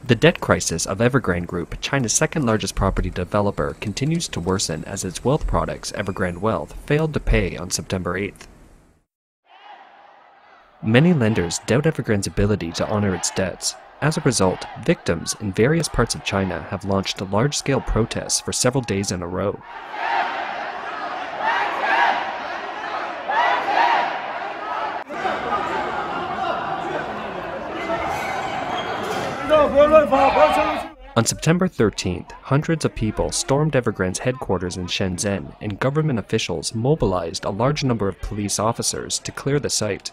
The debt crisis of Evergrande Group, China's second-largest property developer, continues to worsen as its wealth products, Evergrande Wealth, failed to pay on September 8th. Many lenders doubt Evergrande's ability to honor its debts. As a result, victims in various parts of China have launched large-scale protests for several days in a row. On September 13th, hundreds of people stormed Evergrande's headquarters in Shenzhen, and government officials mobilized a large number of police officers to clear the site.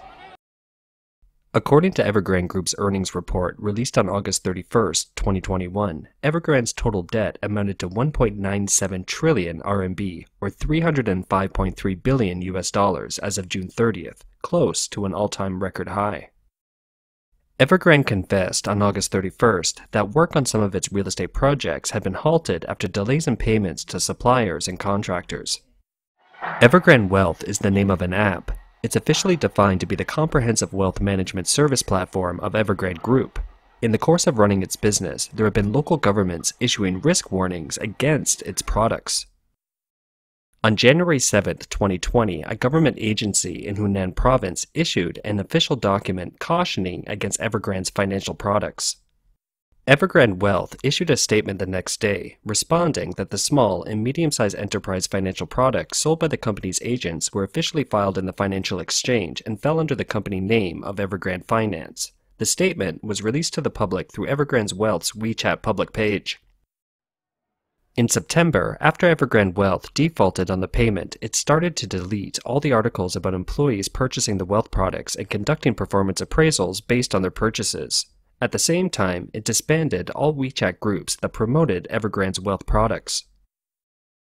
According to Evergrande Group's earnings report released on August 31st, 2021, Evergrande's total debt amounted to 1.97 trillion RMB, or $305.3 billion as of June 30th, close to an all-time record high. Evergrande confessed on August 31st that work on some of its real estate projects had been halted after delays in payments to suppliers and contractors. Evergrande Wealth is the name of an app. It's officially defined to be the comprehensive wealth management service platform of Evergrande Group. In the course of running its business, there have been local governments issuing risk warnings against its products. On January 7, 2020, a government agency in Hunan province issued an official document cautioning against Evergrande's financial products. Evergrande Wealth issued a statement the next day, responding that the small and medium-sized enterprise financial products sold by the company's agents were officially filed in the financial exchange and fell under the company name of Evergrande Finance. The statement was released to the public through Evergrande Wealth's WeChat public page. In September, after Evergrande Wealth defaulted on the payment, it started to delete all the articles about employees purchasing the wealth products and conducting performance appraisals based on their purchases. At the same time, it disbanded all WeChat groups that promoted Evergrande's wealth products.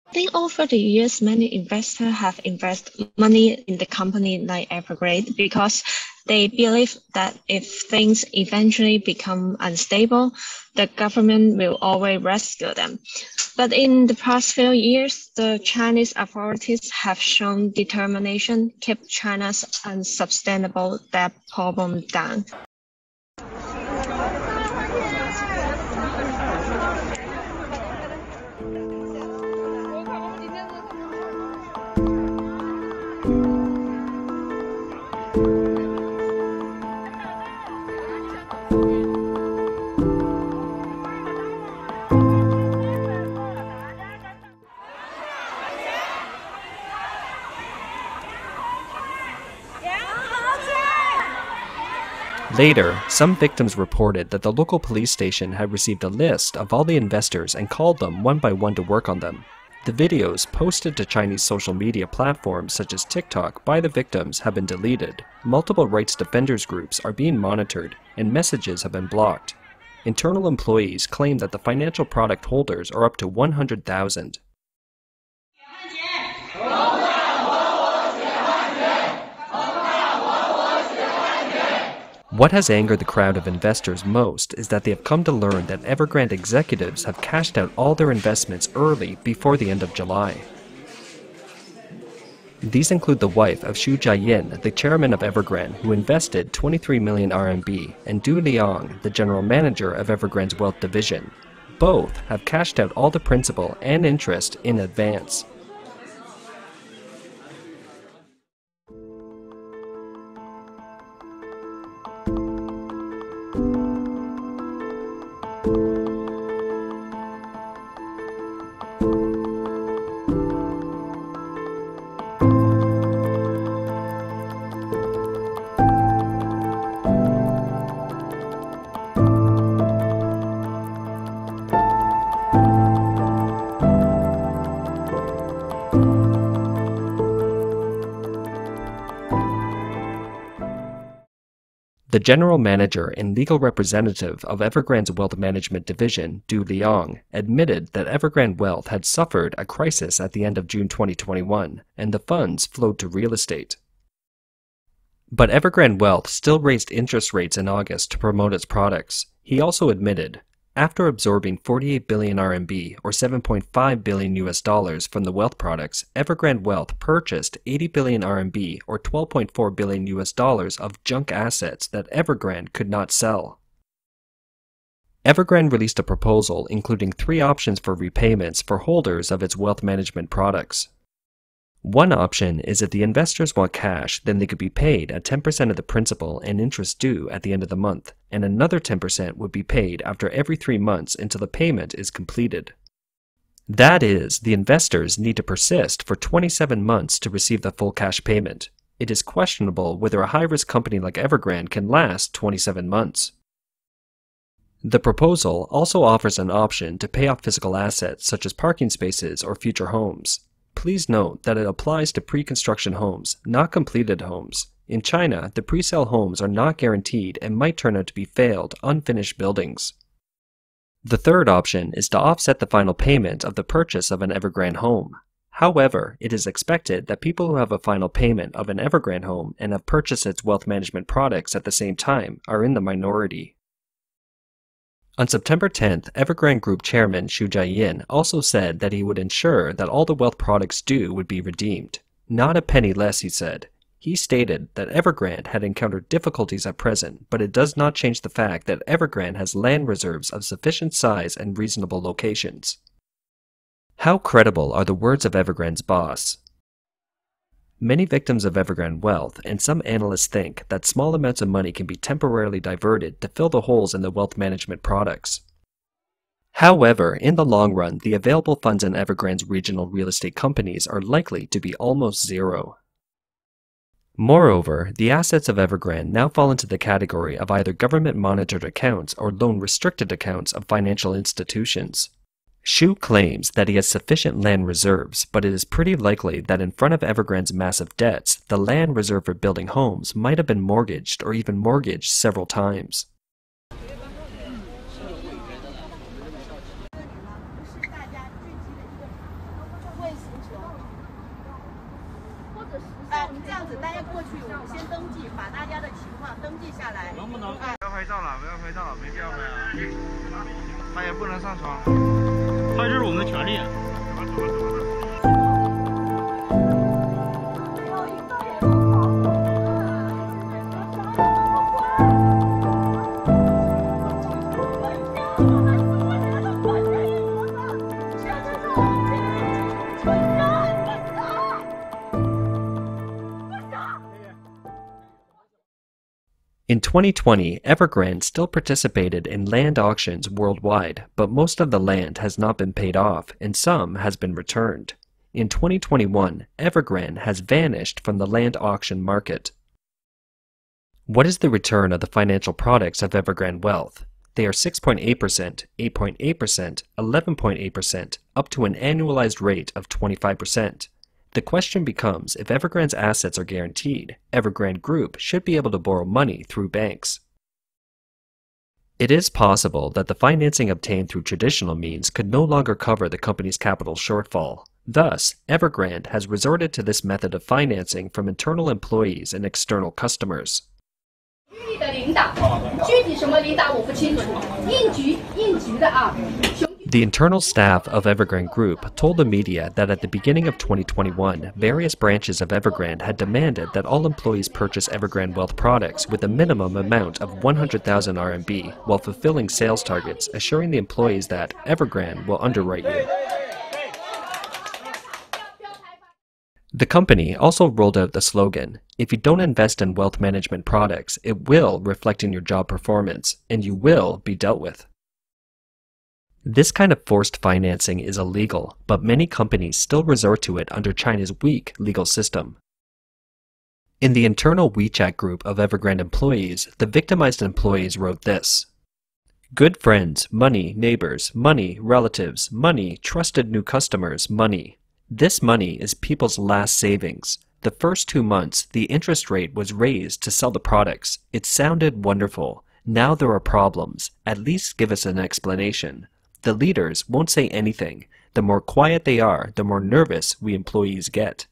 I think over the years, many investors have invested money in the company like Evergrande because they believe that if things eventually become unstable, the government will always rescue them. But in the past few years, the Chinese authorities have shown determination to keep China's unsustainable debt problem down. Later, some victims reported that the local police station had received a list of all the investors and called them one by one to work on them. The videos posted to Chinese social media platforms such as TikTok by the victims have been deleted, multiple rights defenders groups are being monitored, and messages have been blocked. Internal employees claim that the financial product holders are up to 100,000. What has angered the crowd of investors most is that they have come to learn that Evergrande executives have cashed out all their investments early before the end of July. These include the wife of Xu Jiayin, the chairman of Evergrande, who invested 23 million RMB, and Du Liang, the general manager of Evergrande's wealth division. Both have cashed out all the principal and interest in advance. The general manager and legal representative of Evergrande's wealth management division, Du Liang, admitted that Evergrande Wealth had suffered a crisis at the end of June 2021, and the funds flowed to real estate. But Evergrande Wealth still raised interest rates in August to promote its products. He also admitted, after absorbing 48 billion RMB or $7.5 billion from the wealth products, Evergrande Wealth purchased 80 billion RMB or $12.4 billion of junk assets that Evergrande could not sell. Evergrande released a proposal including 3 options for repayments for holders of its wealth management products. One option is if the investors want cash, then they could be paid at 10% of the principal and interest due at the end of the month, and another 10% would be paid after every 3 months until the payment is completed. That is, the investors need to persist for 27 months to receive the full cash payment. It is questionable whether a high-risk company like Evergrande can last 27 months. The proposal also offers an option to pay off physical assets such as parking spaces or future homes. Please note that it applies to pre-construction homes, not completed homes. In China, the pre-sale homes are not guaranteed and might turn out to be failed, unfinished buildings. The third option is to offset the final payment of the purchase of an Evergrande home. However, it is expected that people who have a final payment of an Evergrande home and have purchased its wealth management products at the same time are in the minority. On September 10th, Evergrande Group Chairman Xu Jiayin also said that he would ensure that all the wealth products due would be redeemed. Not a penny less, he said. He stated that Evergrande had encountered difficulties at present, but it does not change the fact that Evergrande has land reserves of sufficient size and reasonable locations. How credible are the words of Evergrande's boss? Many victims of Evergrande wealth, and some analysts think that small amounts of money can be temporarily diverted to fill the holes in the wealth management products. However, in the long run, the available funds in Evergrande's regional real estate companies are likely to be almost zero. Moreover, the assets of Evergrande now fall into the category of either government-monitored accounts or loan-restricted accounts of financial institutions. Xu claims that he has sufficient land reserves, but it is pretty likely that in front of Evergrande's massive debts, the land reserved for building homes might have been mortgaged or even mortgaged several times. In 2020, Evergrande still participated in land auctions worldwide, but most of the land has not been paid off and some has been returned. In 2021, Evergrande has vanished from the land auction market. What is the return of the financial products of Evergrande wealth? They are 6.8%, 8.8%, 11.8%, up to an annualized rate of 25%. The question becomes, if Evergrande's assets are guaranteed, Evergrande Group should be able to borrow money through banks. It is possible that the financing obtained through traditional means could no longer cover the company's capital shortfall. Thus, Evergrande has resorted to this method of financing from internal employees and external customers. The internal staff of Evergrande Group told the media that at the beginning of 2021, various branches of Evergrande had demanded that all employees purchase Evergrande wealth products with a minimum amount of 100,000 RMB while fulfilling sales targets, assuring the employees that Evergrande will underwrite you. The company also rolled out the slogan, "If you don't invest in wealth management products, it will reflect in your job performance, and you will be dealt with." This kind of forced financing is illegal, but many companies still resort to it under China's weak legal system. In the internal WeChat group of Evergrande employees, the victimized employees wrote this: "Good friends, money, neighbors, money, relatives, money, trusted new customers, money. This money is people's last savings. The first 2 months, the interest rate was raised to sell the products. It sounded wonderful. Now there are problems. At least give us an explanation. The leaders won't say anything. The more quiet they are, the more nervous we employees get."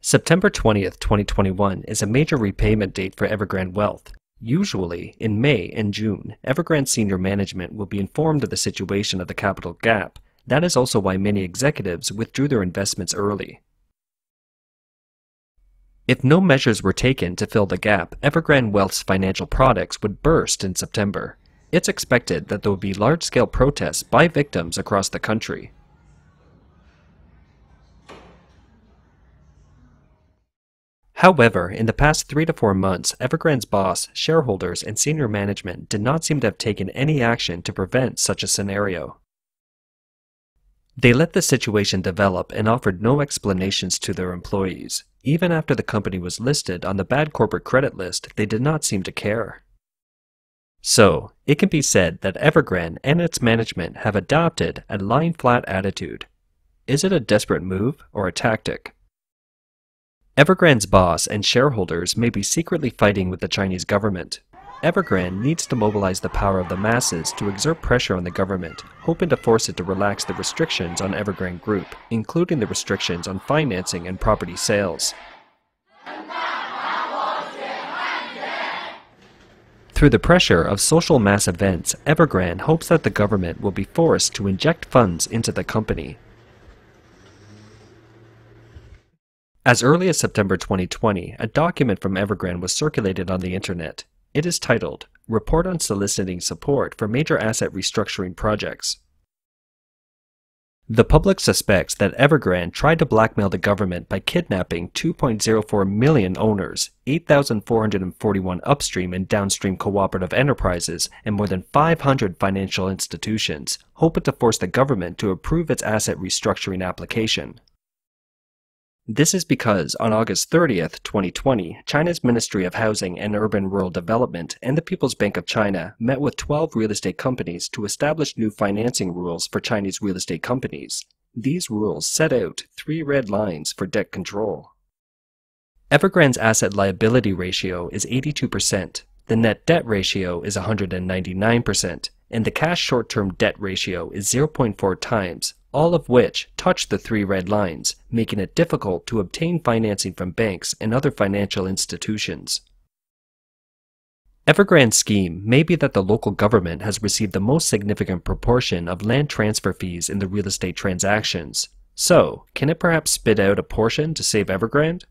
September 20th, 2021 is a major repayment date for Evergrande Wealth. Usually, in May and June, Evergrande senior management will be informed of the situation of the capital gap. That is also why many executives withdrew their investments early. If no measures were taken to fill the gap, Evergrande Wealth's financial products would burst in September. it's expected that there will be large-scale protests by victims across the country. However, in the past 3 to 4 months, Evergrande's boss, shareholders, and senior management did not seem to have taken any action to prevent such a scenario. They let the situation develop and offered no explanations to their employees. Even after the company was listed on the bad corporate credit list, they did not seem to care. So, it can be said that Evergrande and its management have adopted a lying-flat attitude. Is it a desperate move or a tactic? Evergrande's boss and shareholders may be secretly fighting with the Chinese government. Evergrande needs to mobilize the power of the masses to exert pressure on the government, hoping to force it to relax the restrictions on Evergrande Group, including the restrictions on financing and property sales. Through the pressure of social mass events, Evergrande hopes that the government will be forced to inject funds into the company. As early as September 2020, a document from Evergrande was circulated on the internet. It is titled, Report on Soliciting Support for Major Asset Restructuring Projects. The public suspects that Evergrande tried to blackmail the government by kidnapping 2.04 million owners, 8,441 upstream and downstream cooperative enterprises, and more than 500 financial institutions, hoping to force the government to approve its asset restructuring application. This is because on August 30th, 2020, China's Ministry of Housing and Urban Rural Development and the People's Bank of China met with 12 real estate companies to establish new financing rules for Chinese real estate companies. These rules set out 3 red lines for debt control. Evergrande's asset liability ratio is 82%, the net debt ratio is 199%, and the cash short-term debt ratio is 0.4 times, all of which touch the 3 red lines, making it difficult to obtain financing from banks and other financial institutions. Evergrande's scheme may be that the local government has received the most significant proportion of land transfer fees in the real estate transactions. So, can it perhaps spit out a portion to save Evergrande?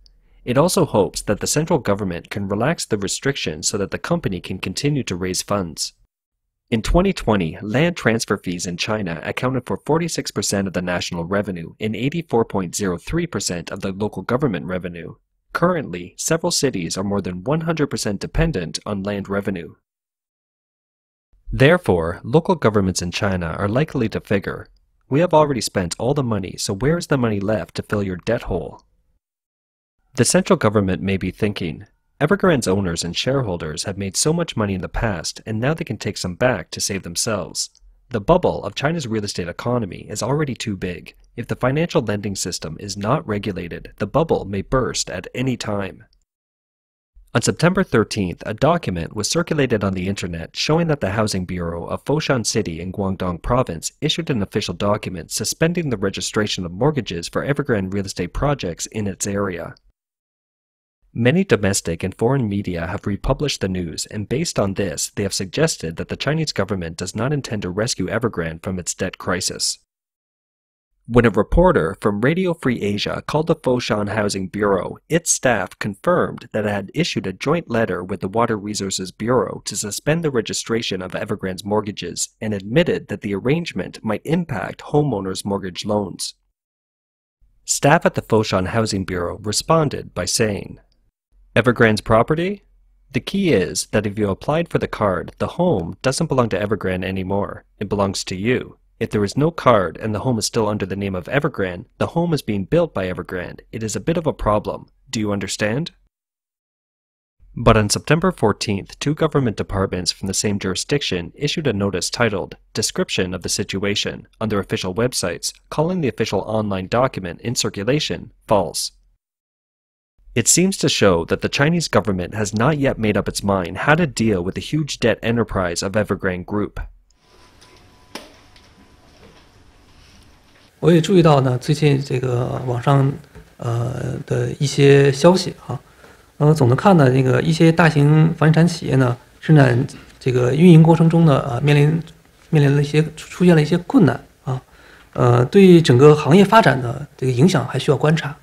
It also hopes that the central government can relax the restrictions so that the company can continue to raise funds. In 2020, land transfer fees in China accounted for 46% of the national revenue and 84.03% of the local government revenue. Currently, several cities are more than 100% dependent on land revenue. Therefore, local governments in China are likely to figure, we have already spent all the money, so where is the money left to fill your debt hole? The central government may be thinking, Evergrande's owners and shareholders have made so much money in the past, and now they can take some back to save themselves. The bubble of China's real estate economy is already too big. If the financial lending system is not regulated, the bubble may burst at any time. On September 13th, a document was circulated on the internet showing that the Housing Bureau of Foshan City in Guangdong Province issued an official document suspending the registration of mortgages for Evergrande real estate projects in its area. Many domestic and foreign media have republished the news, and based on this, they have suggested that the Chinese government does not intend to rescue Evergrande from its debt crisis. When a reporter from Radio Free Asia called the Foshan Housing Bureau, its staff confirmed that it had issued a joint letter with the Water Resources Bureau to suspend the registration of Evergrande's mortgages, and admitted that the arrangement might impact homeowners' mortgage loans. Staff at the Foshan Housing Bureau responded by saying, Evergrande's property? The key is that if you applied for the card, the home doesn't belong to Evergrande anymore. It belongs to you. If there is no card and the home is still under the name of Evergrande, the home is being built by Evergrande. It is a bit of a problem. Do you understand? But on September 14th, 2 government departments from the same jurisdiction issued a notice titled Description of the Situation on their official websites, calling the official online document in circulation false. It seems to show that the Chinese government has not yet made up its mind how to deal with the huge debt enterprise of Evergrande Group. 我也注意到呢，最近这个网上的一些消息哈，总的看呢，这个一些大型房地产企业呢，生产这个运营过程中呢，面临了出现了一些困难啊，对整个行业发展的这个影响还需要观察。